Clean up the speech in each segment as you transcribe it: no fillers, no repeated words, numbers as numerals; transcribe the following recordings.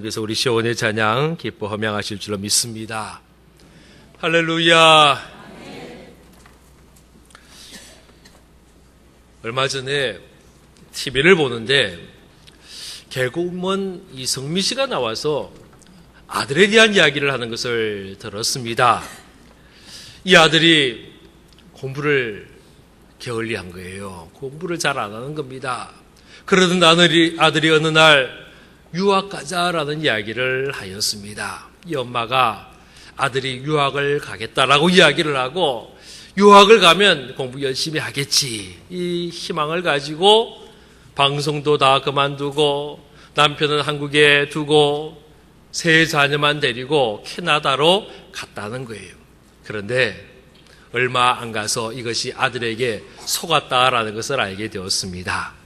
그래서 우리 시온의 찬양 기뻐 허명하실 줄로 믿습니다. 할렐루야. 얼마 전에 TV를 보는데 개그우먼 이승미 씨가 나와서 아들에 대한 이야기를 하는 것을 들었습니다. 이 아들이 공부를 게을리한 거예요. 공부를 잘 안 하는 겁니다. 그러던 아들이 어느 날 유학 가자라는 이야기를 하였습니다. 이 엄마가 아들이 유학을 가겠다라고 이야기를 하고 유학을 가면 공부 열심히 하겠지 이 희망을 가지고 방송도 다 그만두고 남편은 한국에 두고 세 자녀만 데리고 캐나다로 갔다는 거예요. 그런데 얼마 안 가서 이것이 아들에게 속았다라는 것을 알게 되었습니다.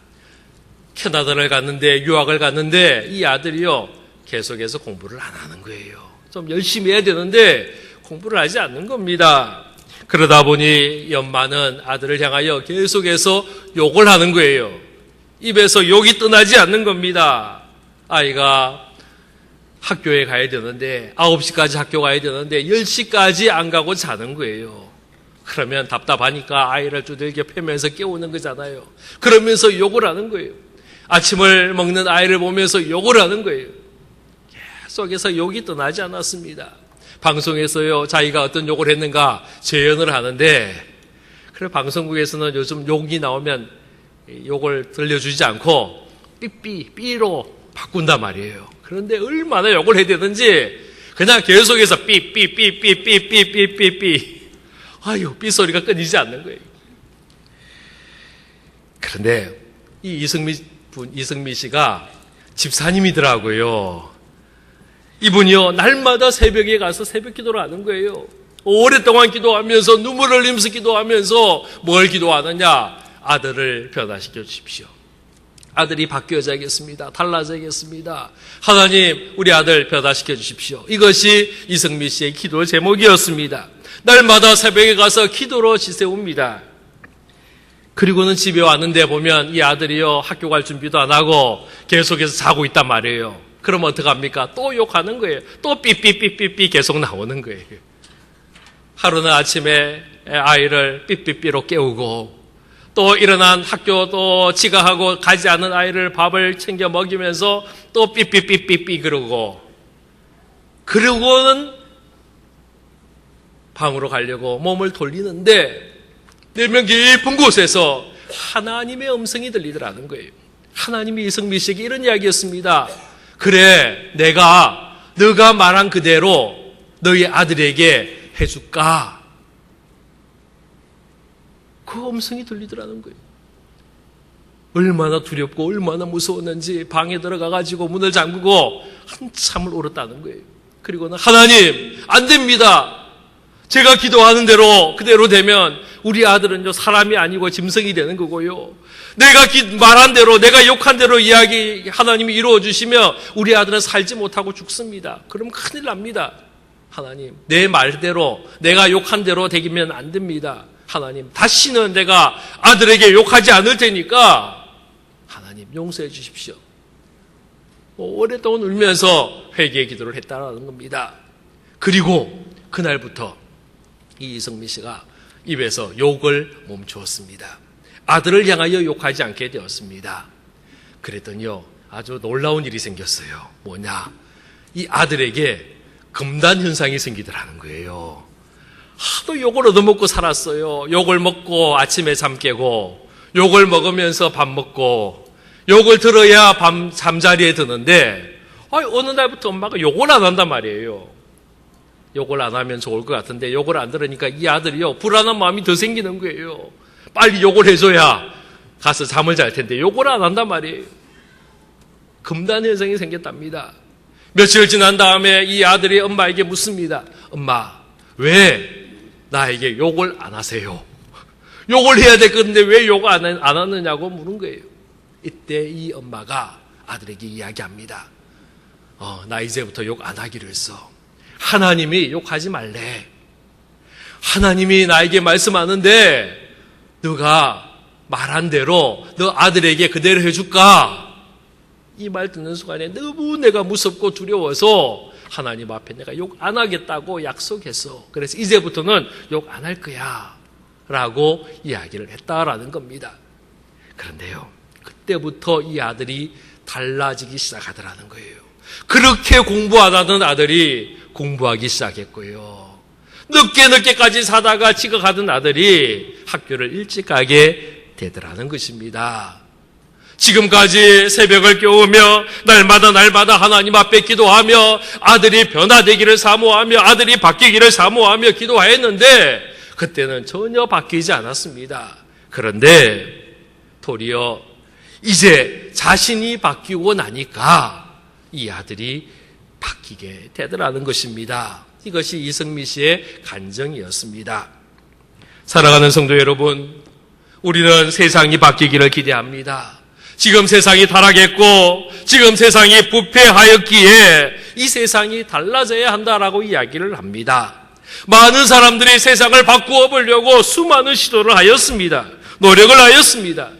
캐나다를 갔는데 유학을 갔는데 이 아들이요 계속해서 공부를 안 하는 거예요. 좀 열심히 해야 되는데 공부를 하지 않는 겁니다. 그러다 보니 이 엄마는 아들을 향하여 계속해서 욕을 하는 거예요. 입에서 욕이 떠나지 않는 겁니다. 아이가 학교에 가야 되는데 9시까지 학교 가야 되는데 10시까지 안 가고 자는 거예요. 그러면 답답하니까 아이를 두들겨 패면서 깨우는 거잖아요. 그러면서 욕을 하는 거예요. 아침을 먹는 아이를 보면서 욕을 하는 거예요. 계속해서 욕이 떠나지 않았습니다. 방송에서요, 자기가 어떤 욕을 했는가 재연을 하는데, 그래 방송국에서는 요즘 욕이 나오면 욕을 들려주지 않고 삐로 바꾼단 말이에요. 그런데 얼마나 욕을 해야 되는지 그냥 계속해서 삐. 아유, 삐 소리가 끊이지 않는 거예요. 그런데 이 이승미 씨가 집사님이더라고요. 이분이요, 날마다 새벽에 가서 새벽 기도를 하는 거예요. 오랫동안 기도하면서 눈물을 흘리면서 기도하면서 뭘 기도하느냐? 아들을 변화시켜 주십시오. 아들이 바뀌어져야겠습니다. 달라져야겠습니다. 하나님, 우리 아들 변화시켜 주십시오. 이것이 이승미 씨의 기도 제목이었습니다. 날마다 새벽에 가서 기도로 지새웁니다. 그리고는 집에 왔는데 보면 이 아들이요 학교 갈 준비도 안 하고 계속해서 자고 있단 말이에요. 그럼 어떡합니까? 또 욕하는 거예요. 또 삐 계속 나오는 거예요. 하루는 아침에 아이를 삐로 깨우고 또 일어난 학교 또 지각하고 가지 않은 아이를 밥을 챙겨 먹이면서 또 삐 그러고는 방으로 가려고 몸을 돌리는데 내면 깊은 곳에서 하나님의 음성이 들리더라는 거예요. 하나님이 이승미 씨에게 이런 이야기였습니다. 그래, 너가 말한 그대로 너희 아들에게 해줄까? 그 음성이 들리더라는 거예요. 얼마나 두렵고 얼마나 무서웠는지 방에 들어가가지고 문을 잠그고 한참을 울었다는 거예요. 그리고는 하나님, 안 됩니다. 제가 기도하는 대로 그대로 되면 우리 아들은요 사람이 아니고 짐승이 되는 거고요. 내가 말한 대로 내가 욕한 대로 이야기 하나님이 이루어 주시면 우리 아들은 살지 못하고 죽습니다. 그럼 큰일 납니다. 하나님, 내 말대로 내가 욕한 대로 되기면 안 됩니다. 하나님, 다시는 내가 아들에게 욕하지 않을 테니까 하나님 용서해 주십시오. 오랫동안 울면서 회개의 기도를 했다는 겁니다. 그리고 그날부터 이 이승미 씨가 입에서 욕을 멈추었습니다. 아들을 향하여 욕하지 않게 되었습니다. 그랬더니요, 아주 놀라운 일이 생겼어요. 뭐냐? 이 아들에게 금단 현상이 생기더라는 거예요. 하도 욕을 얻어먹고 살았어요. 욕을 먹고 아침에 잠 깨고, 욕을 먹으면서 밥 먹고, 욕을 들어야 잠자리에 드는데, 어느 날부터 엄마가 욕을 안 한단 말이에요. 욕을 안 하면 좋을 것 같은데 욕을 안 들으니까 이 아들이요 불안한 마음이 더 생기는 거예요. 빨리 욕을 해줘야 가서 잠을 잘 텐데 욕을 안 한단 말이에요. 금단 현상이 생겼답니다. 며칠 지난 다음에 이 아들이 엄마에게 묻습니다. 엄마, 왜 나에게 욕을 안 하세요? 욕을 해야 될 건데 왜 욕을 안 하느냐고 물은 거예요. 이때 이 엄마가 아들에게 이야기합니다. 나 이제부터 욕 안 하기로 했어. 하나님이 욕하지 말래. 하나님이 나에게 말씀하는데 너가 말한 대로 너 아들에게 그대로 해줄까? 이 말 듣는 순간에 너무 내가 무섭고 두려워서 하나님 앞에 내가 욕 안 하겠다고 약속했어. 그래서 이제부터는 욕 안 할 거야 라고 이야기를 했다라는 겁니다. 그런데요, 그때부터 이 아들이 달라지기 시작하더라는 거예요. 그렇게 공부하다던 아들이 공부하기 시작했고요. 늦게까지 사다가 지각하던 아들이 학교를 일찍 가게 되더라는 것입니다. 지금까지 새벽을 깨우며 날마다 하나님 앞에 기도하며 아들이 변화되기를 사모하며 아들이 바뀌기를 사모하며 기도하였는데 그때는 전혀 바뀌지 않았습니다. 그런데 도리어 이제 자신이 바뀌고 나니까 이 아들이 바뀌게 되더라는 것입니다. 이것이 이승미 씨의 간증이었습니다. 사랑하는 성도 여러분, 우리는 세상이 바뀌기를 기대합니다. 지금 세상이 타락했고 지금 세상이 부패하였기에 이 세상이 달라져야 한다라고 이야기를 합니다. 많은 사람들이 세상을 바꾸어 보려고 수많은 시도를 하였습니다. 노력을 하였습니다.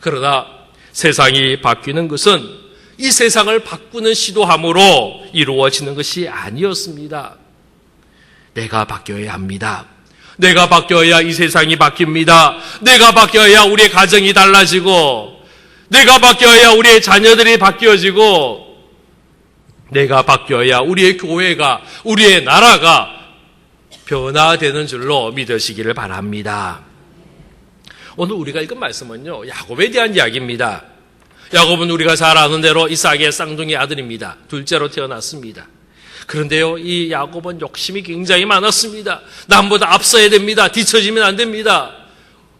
그러나 세상이 바뀌는 것은 이 세상을 바꾸는 시도함으로 이루어지는 것이 아니었습니다. 내가 바뀌어야 합니다. 내가 바뀌어야 이 세상이 바뀝니다. 내가 바뀌어야 우리의 가정이 달라지고 내가 바뀌어야 우리의 자녀들이 바뀌어지고 내가 바뀌어야 우리의 교회가 우리의 나라가 변화되는 줄로 믿으시기를 바랍니다. 오늘 우리가 읽은 말씀은요, 야곱에 대한 이야기입니다. 야곱은 우리가 잘 아는 대로 이삭의 쌍둥이 아들입니다. 둘째로 태어났습니다. 그런데요, 이 야곱은 욕심이 굉장히 많았습니다. 남보다 앞서야 됩니다. 뒤처지면 안 됩니다.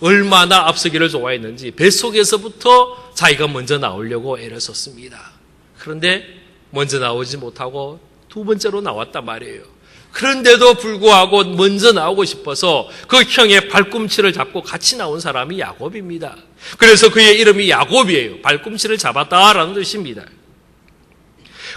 얼마나 앞서기를 좋아했는지 뱃속에서부터 자기가 먼저 나오려고 애를 썼습니다. 그런데 먼저 나오지 못하고 두 번째로 나왔단 말이에요. 그런데도 불구하고 먼저 나오고 싶어서 그 형의 발꿈치를 잡고 같이 나온 사람이 야곱입니다. 그래서 그의 이름이 야곱이에요. 발꿈치를 잡았다라는 뜻입니다.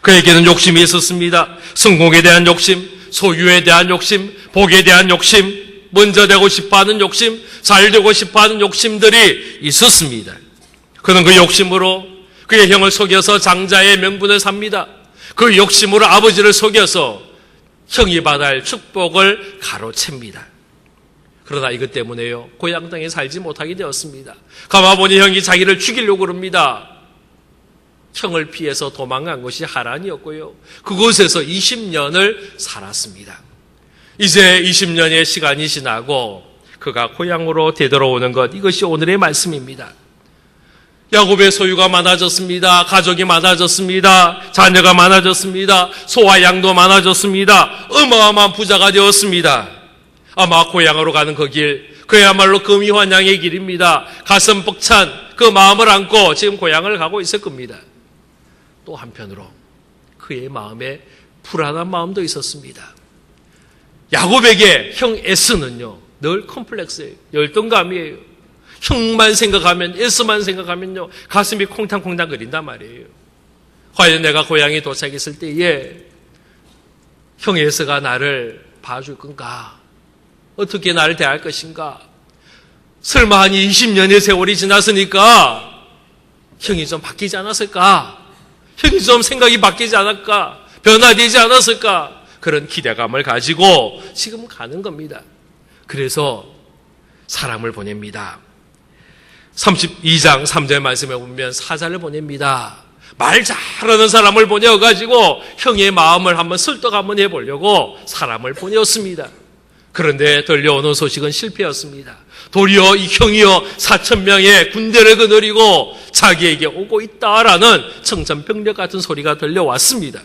그에게는 욕심이 있었습니다. 성공에 대한 욕심, 소유에 대한 욕심, 복에 대한 욕심, 먼저 되고 싶어하는 욕심, 잘 되고 싶어하는 욕심들이 있었습니다. 그는 그 욕심으로 그의 형을 속여서 장자의 명분을 삽니다. 그 욕심으로 아버지를 속여서 형이 받아야 할 축복을 가로챕니다. 그러나 이것 때문에요, 고향 땅에 살지 못하게 되었습니다. 가마보니 형이 자기를 죽이려고 그럽니다. 형을 피해서 도망간 것이 하란이었고요. 그곳에서 20년을 살았습니다. 이제 20년의 시간이 지나고 그가 고향으로 되돌아오는 것, 이것이 오늘의 말씀입니다. 야곱의 소유가 많아졌습니다. 가족이 많아졌습니다. 자녀가 많아졌습니다. 소와 양도 많아졌습니다. 어마어마한 부자가 되었습니다. 아마 고향으로 가는 그 길, 그야말로 금이환양의 길입니다. 가슴 벅찬 그 마음을 안고 지금 고향을 가고 있을 겁니다. 또 한편으로 그의 마음에 불안한 마음도 있었습니다. 야곱에게 형 에스는요, 늘 컴플렉스예요. 열등감이에요. 형만 생각하면, 에스만 생각하면요, 가슴이 콩탕콩탕 거린단 말이에요. 과연 내가 고향에 도착했을 때에 형 에스가 나를 봐줄 건가? 어떻게 나를 대할 것인가? 설마 한 20년의 세월이 지났으니까 형이 좀 바뀌지 않았을까? 형이 좀 생각이 바뀌지 않았을까? 변화되지 않았을까? 그런 기대감을 가지고 지금 가는 겁니다. 그래서 사람을 보냅니다. 32장 3절 말씀에 보면 사자를 보냅니다. 말 잘하는 사람을 보내어가지고 형의 마음을 한번 설득 한번 해보려고 사람을 보내었습니다. 그런데 들려오는 소식은 실패였습니다. 도리어 이 형이여 4,000명의 군대를 거느리고 자기에게 오고 있다라는 청천벽력 같은 소리가 들려왔습니다.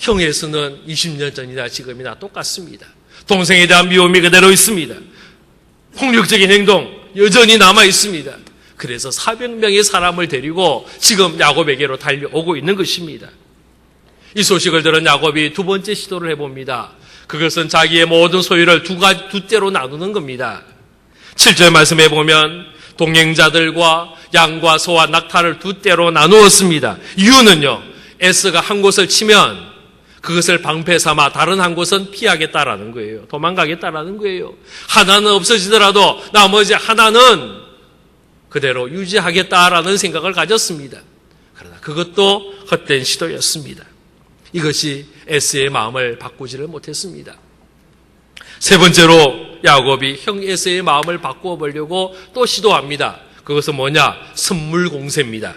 형에서는 20년 전이나 지금이나 똑같습니다. 동생에 대한 미움이 그대로 있습니다. 폭력적인 행동 여전히 남아 있습니다. 그래서 400명의 사람을 데리고 지금 야곱에게로 달려오고 있는 것입니다. 이 소식을 들은 야곱이 두 번째 시도를 해봅니다. 그것은 자기의 모든 소유를 두 대로 나누는 겁니다. 7절 말씀에 보면 동행자들과 양과 소와 낙타를 두 대로 나누었습니다. 이유는요, 에스가 한 곳을 치면 그것을 방패 삼아 다른 한 곳은 피하겠다라는 거예요. 도망가겠다라는 거예요. 하나는 없어지더라도 나머지 하나는 그대로 유지하겠다라는 생각을 가졌습니다. 그것도 헛된 시도였습니다. 이것이 에서의 마음을 바꾸지를 못했습니다. 세 번째로 야곱이 형 에서의 마음을 바꾸어 보려고 또 시도합니다. 그것은 뭐냐? 선물 공세입니다.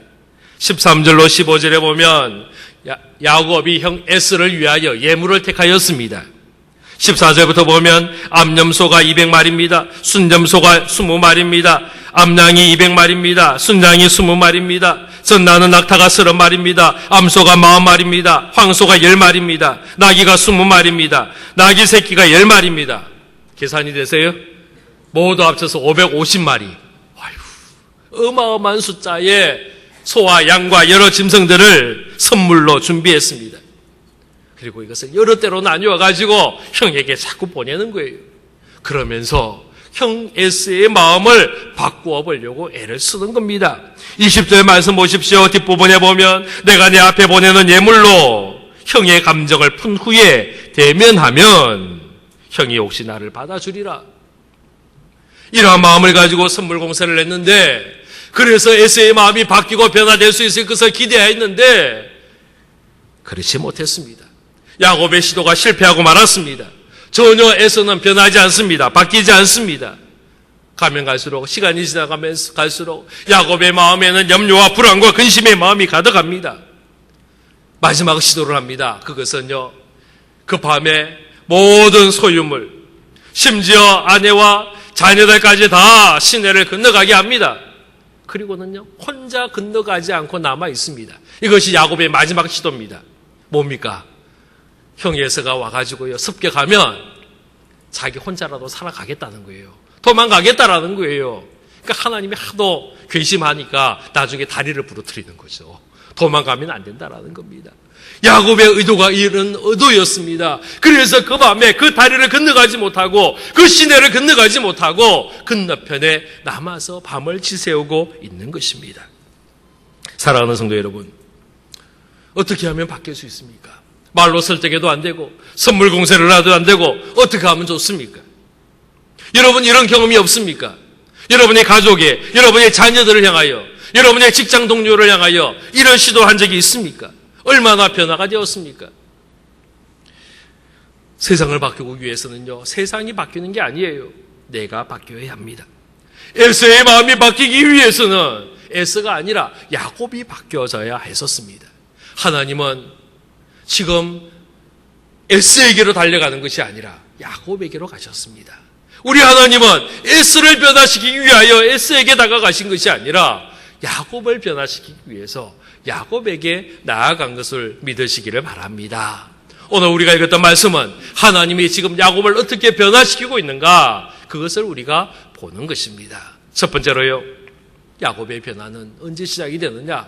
13절로 15절에 보면 야곱이 형 에서를 위하여 예물을 택하였습니다. 14절부터 보면 암염소가 200마리입니다. 순염소가 20마리입니다. 암양이 200마리입니다. 순양이 20마리입니다. 전나는 낙타가 30마리입니다. 암소가 40마리입니다. 황소가 10마리입니다. 나귀가 20마리입니다. 나귀 새끼가 10마리입니다. 계산이 되세요? 모두 합쳐서 550마리. 어마어마한 숫자의 소와 양과 여러 짐승들을 선물로 준비했습니다. 그리고 이것을 여러 때로 나누어 가지고 형에게 자꾸 보내는 거예요. 그러면서 형 에서의 마음을 바꾸어 보려고 애를 쓰는 겁니다. 20절 말씀 보십시오. 뒷부분에 보면 내가 내 앞에 보내는 예물로 형의 감정을 푼 후에 대면하면 형이 혹시 나를 받아주리라. 이러한 마음을 가지고 선물 공세를 했는데, 그래서 에서의 마음이 바뀌고 변화될 수 있을 것을 기대했는데 그렇지 못했습니다. 야곱의 시도가 실패하고 말았습니다. 전혀 에서는 변하지 않습니다. 바뀌지 않습니다. 가면 갈수록, 시간이 지나가면 갈수록 야곱의 마음에는 염려와 불안과 근심의 마음이 가득합니다. 마지막 시도를 합니다. 그것은요, 그 밤에 모든 소유물, 심지어 아내와 자녀들까지 다 시내를 건너가게 합니다. 그리고는요, 혼자 건너가지 않고 남아 있습니다. 이것이 야곱의 마지막 시도입니다. 뭡니까? 형 에서가 와가지고요, 습격하면 자기 혼자라도 살아가겠다는 거예요. 도망가겠다라는 거예요. 그러니까 하나님이 하도 괘씸하니까 나중에 다리를 부러뜨리는 거죠. 도망가면 안 된다라는 겁니다. 야곱의 의도가 이런 의도였습니다. 그래서 그 밤에 그 다리를 건너가지 못하고 그 시내를 건너가지 못하고 건너편에 남아서 밤을 지새우고 있는 것입니다. 사랑하는 성도 여러분, 어떻게 하면 바뀔 수 있습니까? 말로 설득해도 안 되고 선물 공세를 해도 안 되고 어떻게 하면 좋습니까? 여러분 이런 경험이 없습니까? 여러분의 가족에, 여러분의 자녀들을 향하여, 여러분의 직장 동료를 향하여 이런 시도한 적이 있습니까? 얼마나 변화가 되었습니까? 세상을 바꾸기 위해서는요, 세상이 바뀌는 게 아니에요. 내가 바뀌어야 합니다. 에서의 마음이 바뀌기 위해서는 에서가 아니라 야곱이 바뀌어져야 했었습니다. 하나님은 지금 에서에게로 달려가는 것이 아니라 야곱에게로 가셨습니다. 우리 하나님은 에서를 변화시키기 위하여 에서에게 다가가신 것이 아니라 야곱을 변화시키기 위해서 야곱에게 나아간 것을 믿으시기를 바랍니다. 오늘 우리가 읽었던 말씀은 하나님이 지금 야곱을 어떻게 변화시키고 있는가, 그것을 우리가 보는 것입니다. 첫 번째로요, 야곱의 변화는 언제 시작이 되느냐?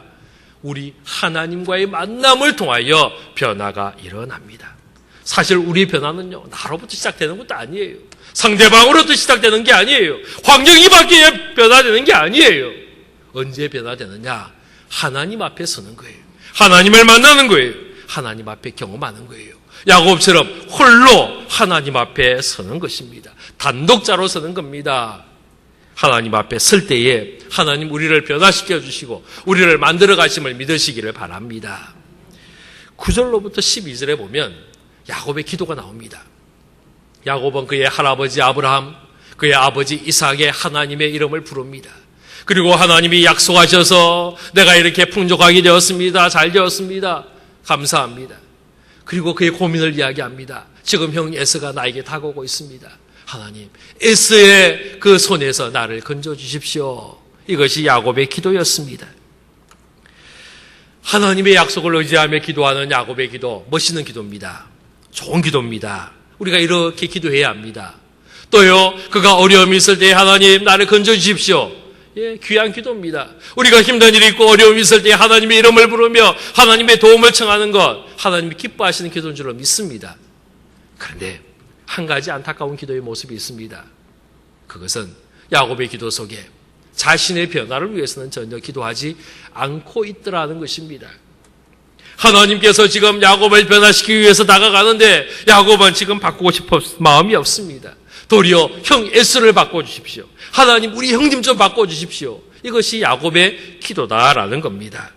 우리 하나님과의 만남을 통하여 변화가 일어납니다. 사실 우리의 변화는요, 나로부터 시작되는 것도 아니에요. 상대방으로부터 시작되는 게 아니에요. 환경이 바뀌어야 변화되는 게 아니에요. 언제 변화되느냐? 하나님 앞에 서는 거예요. 하나님을 만나는 거예요. 하나님 앞에 경험하는 거예요. 야곱처럼 홀로 하나님 앞에 서는 것입니다. 단독자로 서는 겁니다. 하나님 앞에 설 때에 하나님 우리를 변화시켜 주시고 우리를 만들어 가심을 믿으시기를 바랍니다. 9절로부터 12절에 보면 야곱의 기도가 나옵니다. 야곱은 그의 할아버지 아브라함, 그의 아버지 이삭의 하나님의 이름을 부릅니다. 그리고 하나님이 약속하셔서 내가 이렇게 풍족하게 되었습니다. 잘 되었습니다. 감사합니다. 그리고 그의 고민을 이야기합니다. 지금 형 에서가 나에게 다가오고 있습니다. 하나님, 에서의 그 손에서 나를 건져주십시오. 이것이 야곱의 기도였습니다. 하나님의 약속을 의지하며 기도하는 야곱의 기도, 멋있는 기도입니다. 좋은 기도입니다. 우리가 이렇게 기도해야 합니다. 또요, 그가 어려움이 있을 때 하나님 나를 건져주십시오. 예, 귀한 기도입니다. 우리가 힘든 일이 있고 어려움이 있을 때 하나님의 이름을 부르며 하나님의 도움을 청하는 것, 하나님이 기뻐하시는 기도인 줄로 믿습니다. 그런데 한 가지 안타까운 기도의 모습이 있습니다. 그것은 야곱의 기도 속에 자신의 변화를 위해서는 전혀 기도하지 않고 있더라는 것입니다. 하나님께서 지금 야곱을 변화시키기 위해서 다가가는데 야곱은 지금 바꾸고 싶어 마음이 없습니다. 도리어 형 에서를 바꿔주십시오. 하나님 우리 형님 좀 바꿔주십시오. 이것이 야곱의 기도다라는 겁니다.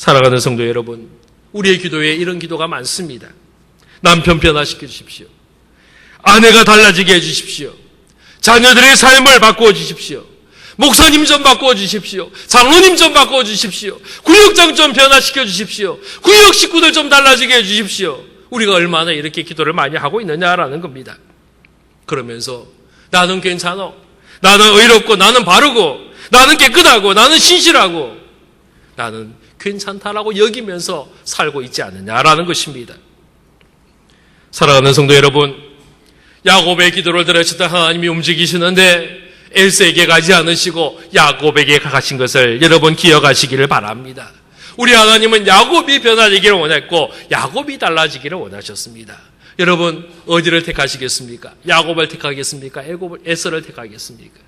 사랑하는 성도 여러분, 우리의 기도에 이런 기도가 많습니다. 남편 변화시켜 주십시오. 아내가 달라지게 해 주십시오. 자녀들의 삶을 바꾸어 주십시오. 목사님 좀 바꾸어 주십시오. 장로님 좀 바꾸어 주십시오. 구역장 좀 변화시켜 주십시오. 구역 식구들 좀 달라지게 해 주십시오. 우리가 얼마나 이렇게 기도를 많이 하고 있느냐라는 겁니다. 그러면서 나는 괜찮아, 나는 의롭고, 나는 바르고, 나는 깨끗하고, 나는 신실하고, 나는 괜찮다라고 여기면서 살고 있지 않느냐라는 것입니다. 사랑하는 성도 여러분, 야곱의 기도를 들으셨던 하나님이 움직이시는데 에서에게 가지 않으시고 야곱에게 가신 것을 여러분 기억하시기를 바랍니다. 우리 하나님은 야곱이 변화되기를 원했고 야곱이 달라지기를 원하셨습니다. 여러분 어디를 택하시겠습니까? 야곱을 택하겠습니까? 에서를 택하겠습니까?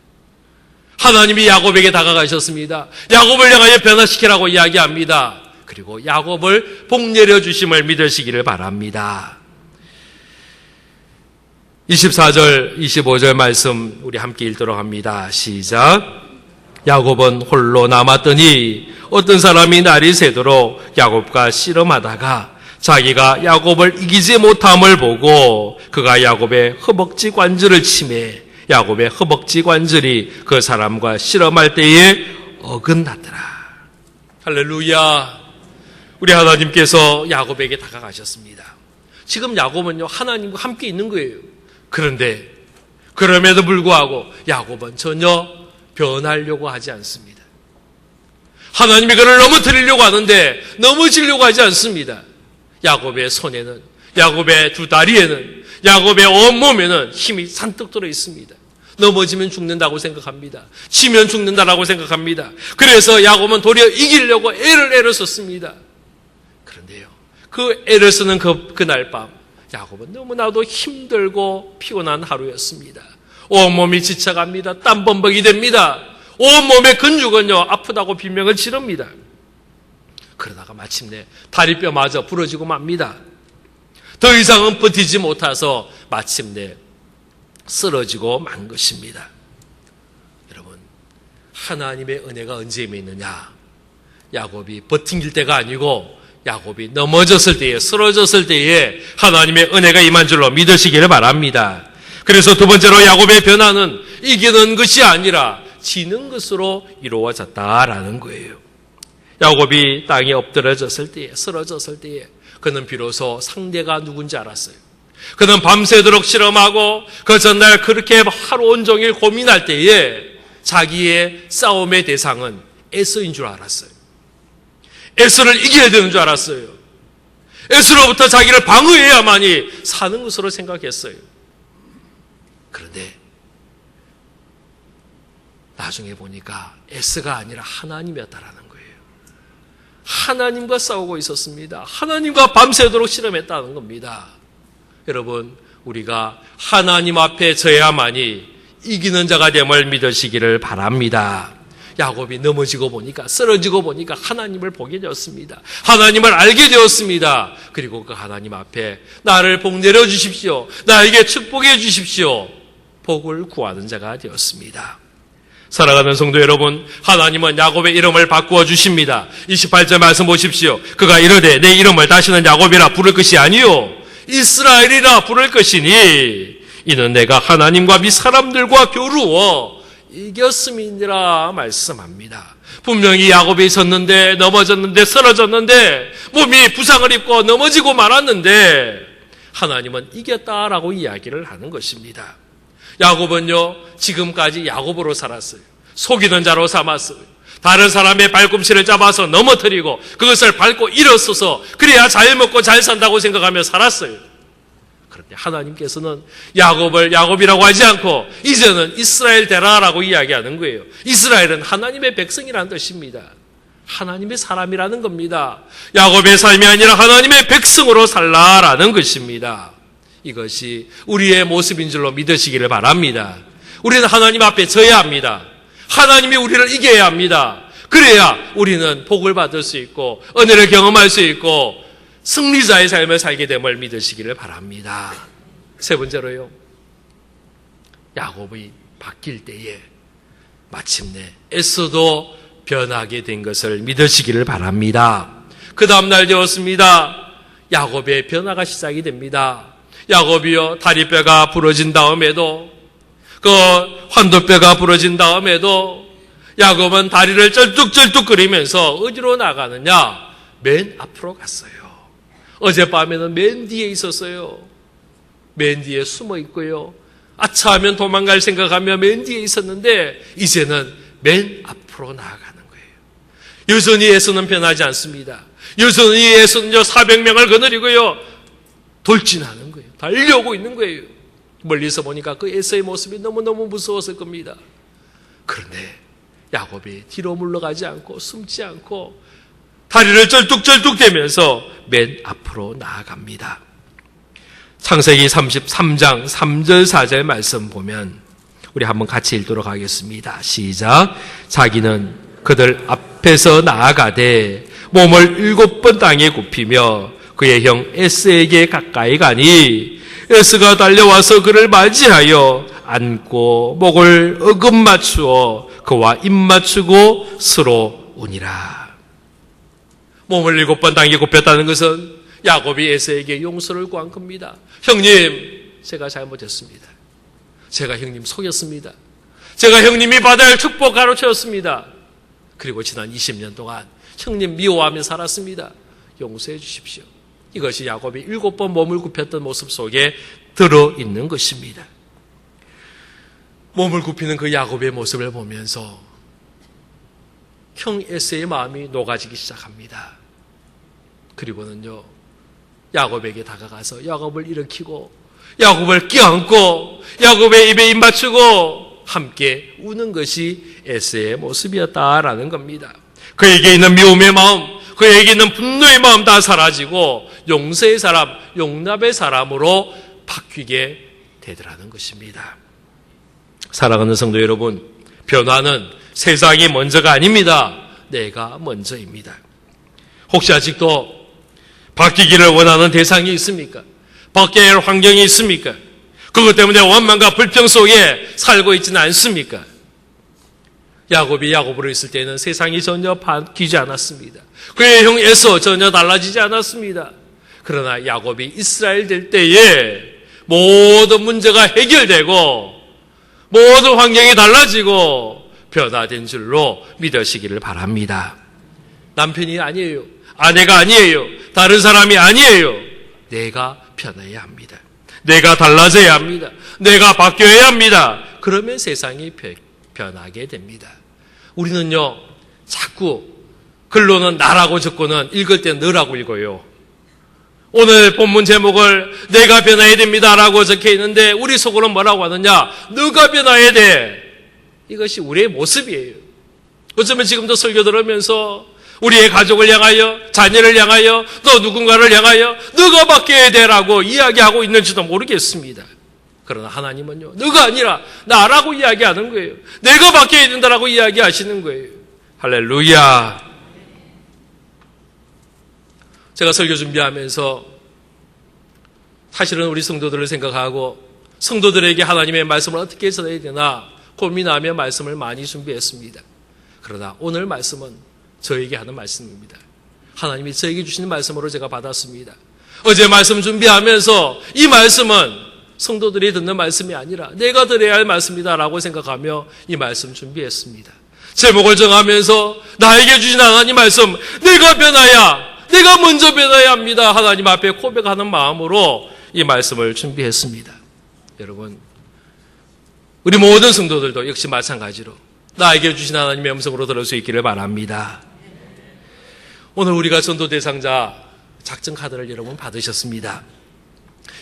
하나님이 야곱에게 다가가셨습니다. 야곱을 향하여 변화시키라고 이야기합니다. 그리고 야곱을 복 내려주심을 믿으시기를 바랍니다. 24절, 25절 말씀 우리 함께 읽도록 합니다. 시작. 야곱은 홀로 남았더니 어떤 사람이 날이 새도록 야곱과 씨름하다가 자기가 야곱을 이기지 못함을 보고 그가 야곱의 허벅지 관절을 치매 야곱의 허벅지 관절이 그 사람과 씨름할 때에 어긋났더라. 할렐루야. 우리 하나님께서 야곱에게 다가가셨습니다. 지금 야곱은요 하나님과 함께 있는 거예요. 그런데 그럼에도 불구하고 야곱은 전혀 변하려고 하지 않습니다. 하나님이 그를 넘어뜨리려고 하는데 넘어지려고 하지 않습니다. 야곱의 손에는, 야곱의 두 다리에는, 야곱의 온몸에는 힘이 잔뜩 들어 있습니다. 넘어지면 죽는다고 생각합니다. 치면 죽는다라고 생각합니다. 그래서 야곱은 도리어 이기려고 애를 썼습니다. 그런데요, 그 애를 쓰는 그날 밤 야곱은 너무나도 힘들고 피곤한 하루였습니다. 온몸이 지쳐갑니다. 땀범벅이 됩니다. 온몸의 근육은요 아프다고 비명을 지릅니다. 그러다가 마침내 다리뼈마저 부러지고 맙니다. 더 이상은 버티지 못해서 마침내 쓰러지고 만 것입니다. 여러분, 하나님의 은혜가 언제 임했느냐? 야곱이 버팅길 때가 아니고 야곱이 넘어졌을 때에, 쓰러졌을 때에 하나님의 은혜가 임한 줄로 믿으시기를 바랍니다. 그래서 두 번째로 야곱의 변화는 이기는 것이 아니라 지는 것으로 이루어졌다라는 거예요. 야곱이 땅에 엎드려졌을 때에, 쓰러졌을 때에 그는 비로소 상대가 누군지 알았어요. 그는 밤새도록 실험하고 그 전날 그렇게 하루 온종일 고민할 때에 자기의 싸움의 대상은 에서인 줄 알았어요. 에서를 이겨야 되는 줄 알았어요. 에서로부터 자기를 방어해야만이 사는 것으로 생각했어요. 그런데 나중에 보니까 에서가 아니라 하나님이었다라는 거예요. 하나님과 싸우고 있었습니다. 하나님과 밤새도록 실험했다는 겁니다. 여러분, 우리가 하나님 앞에 서야만이 이기는 자가 됨을 믿으시기를 바랍니다. 야곱이 넘어지고 보니까, 쓰러지고 보니까 하나님을 보게 되었습니다. 하나님을 알게 되었습니다. 그리고 그 하나님 앞에 나를 복 내려주십시오, 나에게 축복해 주십시오, 복을 구하는 자가 되었습니다. 사랑하는 성도 여러분, 하나님은 야곱의 이름을 바꾸어 주십니다. 28절 말씀 보십시오. 그가 이르되 내 이름을 다시는 야곱이라 부를 것이 아니요 이스라엘이라 부를 것이니 이는 내가 하나님과 및 사람들과 겨루어 이겼음이니라 말씀합니다. 분명히 야곱이 섰는데, 넘어졌는데, 쓰러졌는데, 몸이 부상을 입고 넘어지고 말았는데 하나님은 이겼다라고 이야기를 하는 것입니다. 야곱은요 지금까지 야곱으로 살았어요. 속이는 자로 삼았어요. 다른 사람의 발꿈치를 잡아서 넘어뜨리고 그것을 밟고 일어서서 그래야 잘 먹고 잘 산다고 생각하며 살았어요. 그런데 하나님께서는 야곱을 야곱이라고 하지 않고 이제는 이스라엘 되라라고 이야기하는 거예요. 이스라엘은 하나님의 백성이라는 뜻입니다. 하나님의 사람이라는 겁니다. 야곱의 삶이 아니라 하나님의 백성으로 살라라는 것입니다. 이것이 우리의 모습인 줄로 믿으시기를 바랍니다. 우리는 하나님 앞에 서야 합니다. 하나님이 우리를 이겨야 합니다. 그래야 우리는 복을 받을 수 있고 은혜를 경험할 수 있고 승리자의 삶을 살게 됨을 믿으시기를 바랍니다. 세 번째로요, 야곱이 바뀔 때에 마침내 에서도 변하게 된 것을 믿으시기를 바랍니다. 그 다음날 되었습니다. 야곱의 변화가 시작이 됩니다. 야곱이요, 다리뼈가 부러진 다음에도, 그 환도뼈가 부러진 다음에도 야곱은 다리를 쩔뚝쩔뚝거리면서 어디로 나가느냐? 맨 앞으로 갔어요. 어젯밤에는 맨 뒤에 있었어요. 맨 뒤에 숨어 있고요. 아차하면 도망갈 생각하며 맨 뒤에 있었는데 이제는 맨 앞으로 나아가는 거예요. 여전히 에서는 변하지 않습니다. 여전히 에서는요 400명을 거느리고요 돌진하는 거예요. 달려오고 있는 거예요. 멀리서 보니까 그 에서의 모습이 너무너무 무서웠을 겁니다. 그런데 야곱이 뒤로 물러가지 않고 숨지 않고 다리를 쩔뚝쩔뚝대면서 맨 앞으로 나아갑니다. 창세기 33장 3절 4절 말씀 보면 우리 한번 같이 읽도록 하겠습니다. 시작. 자기는 그들 앞에서 나아가되 몸을 7번 땅에 굽히며 그의 형 에스에게 가까이 가니 에스가 달려와서 그를 맞이하여 안고 목을 어긋맞추어 그와 입맞추고 서로 우니라. 몸을 7번 땅에 굽혔다는 것은 야곱이 에서에게 용서를 구한 겁니다. 형님, 제가 잘못했습니다. 제가 형님 속였습니다. 제가 형님이 받아야 할 축복 가로채었습니다. 그리고 지난 20년 동안 형님 미워하며 살았습니다. 용서해 주십시오. 이것이 야곱이 7번 몸을 굽혔던 모습 속에 들어있는 것입니다. 몸을 굽히는 그 야곱의 모습을 보면서 형 에서의 마음이 녹아지기 시작합니다. 그리고는요 야곱에게 다가가서 야곱을 일으키고 야곱을 껴안고 야곱의 입에 입 맞추고 함께 우는 것이 에서의 모습이었다라는 겁니다. 그에게 있는 미움의 마음, 그에게 있는 분노의 마음 다 사라지고 용서의 사람, 용납의 사람으로 바뀌게 되더라는 것입니다. 사랑하는 성도 여러분, 변화는 세상이 먼저가 아닙니다. 내가 먼저입니다. 혹시 아직도 바뀌기를 원하는 대상이 있습니까? 바뀌어야 할 환경이 있습니까? 그것 때문에 원망과 불평 속에 살고 있지는 않습니까? 야곱이 야곱으로 있을 때는 세상이 전혀 바뀌지 않았습니다. 그의 형 에서 전혀 달라지지 않았습니다. 그러나 야곱이 이스라엘 될 때에 모든 문제가 해결되고 모든 환경이 달라지고 변화된 줄로 믿으시기를 바랍니다. 남편이 아니에요. 아내가 아니에요. 다른 사람이 아니에요. 내가 변해야 합니다. 내가 달라져야 합니다. 내가 바뀌어야 합니다. 그러면 세상이 변하게 됩니다. 우리는요 자꾸 글로는 나라고 적고는 읽을 때 너라고 읽어요. 오늘 본문 제목을 내가 변해야 됩니다라고 적혀 있는데 우리 속으로 뭐라고 하느냐? 너가 변해야 돼. 이것이 우리의 모습이에요. 어쩌면 지금도 설교 들으면서 우리의 가족을 향하여, 자녀를 향하여, 또 누군가를 향하여 너가 바뀌어야 돼라고 이야기하고 있는지도 모르겠습니다. 그러나 하나님은요, 너가 아니라 나라고 이야기하는 거예요. 내가 바뀌어야 된다라고 이야기하시는 거예요. 할렐루야. 제가 설교 준비하면서 사실은 우리 성도들을 생각하고 성도들에게 하나님의 말씀을 어떻게 전해야 되나 고민하며 말씀을 많이 준비했습니다. 그러나 오늘 말씀은 저에게 하는 말씀입니다. 하나님이 저에게 주시는 말씀으로 제가 받았습니다. 어제 말씀 준비하면서 이 말씀은 성도들이 듣는 말씀이 아니라 내가 들어야 할 말씀이다라고 생각하며 이 말씀 준비했습니다. 제목을 정하면서 나에게 주신 하나님 말씀, 내가 변화야, 내가 먼저 변화해야 합니다. 하나님 앞에 고백하는 마음으로 이 말씀을 준비했습니다. 여러분, 우리 모든 성도들도 역시 마찬가지로 나에게 주신 하나님의 음성으로 들을 수 있기를 바랍니다. 오늘 우리가 전도 대상자 작정 카드를 여러분 받으셨습니다.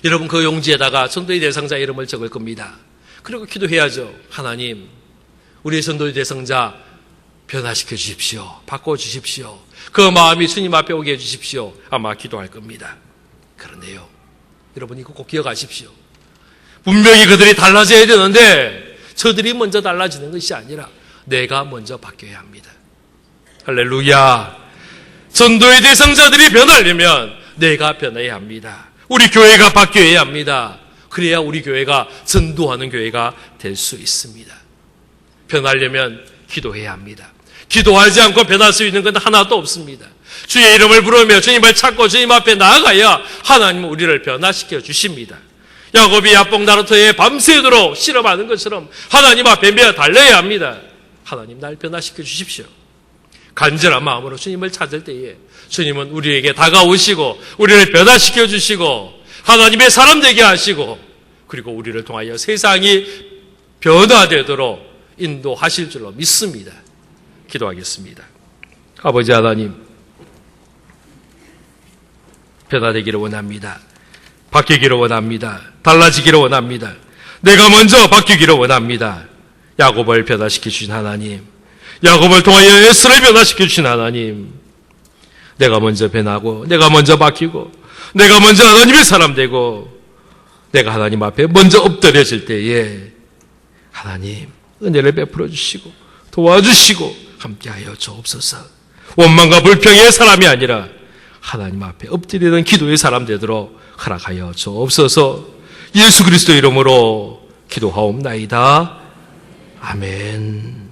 여러분 그 용지에다가 전도의 대상자 이름을 적을 겁니다. 그리고 기도해야죠. 하나님, 우리의 전도의 대상자 변화시켜 주십시오. 바꿔 주십시오. 그 마음이 주님 앞에 오게 해주십시오. 아마 기도할 겁니다. 그런데요, 여러분 이거 꼭 기억하십시오. 분명히 그들이 달라져야 되는데 저들이 먼저 달라지는 것이 아니라 내가 먼저 바뀌어야 합니다. 할렐루야. 전도의 대상자들이 변하려면 내가 변해야 합니다. 우리 교회가 바뀌어야 합니다. 그래야 우리 교회가 전도하는 교회가 될 수 있습니다. 변하려면 기도해야 합니다. 기도하지 않고 변할 수 있는 건 하나도 없습니다. 주의 이름을 부르며 주님을 찾고 주님 앞에 나아가야 하나님은 우리를 변화시켜 주십니다. 야곱이 야복 나루터에 밤새도록 실험하는 것처럼 하나님 앞에 매어 달려야 합니다. 하나님 날 변화시켜 주십시오. 간절한 마음으로 주님을 찾을 때에 주님은 우리에게 다가오시고 우리를 변화시켜 주시고 하나님의 사람 되게 하시고 그리고 우리를 통하여 세상이 변화되도록 인도하실 줄로 믿습니다. 기도하겠습니다. 아버지 하나님, 변화되기를 원합니다. 바뀌기를 원합니다. 달라지기를 원합니다. 내가 먼저 바뀌기를 원합니다. 야곱을 변화시켜 주신 하나님, 야곱을 통하여 에스를 변화시켜 주신 하나님, 내가 먼저 변하고 내가 먼저 바뀌고 내가 먼저 하나님의 사람 되고 내가 하나님 앞에 먼저 엎드려질 때에 하나님 은혜를 베풀어 주시고 도와주시고 함께하여 주옵소서. 원망과 불평의 사람이 아니라 하나님 앞에 엎드리는 기도의 사람 되도록 허락하여 주옵소서. 예수 그리스도 이름으로 기도하옵나이다. 아멘.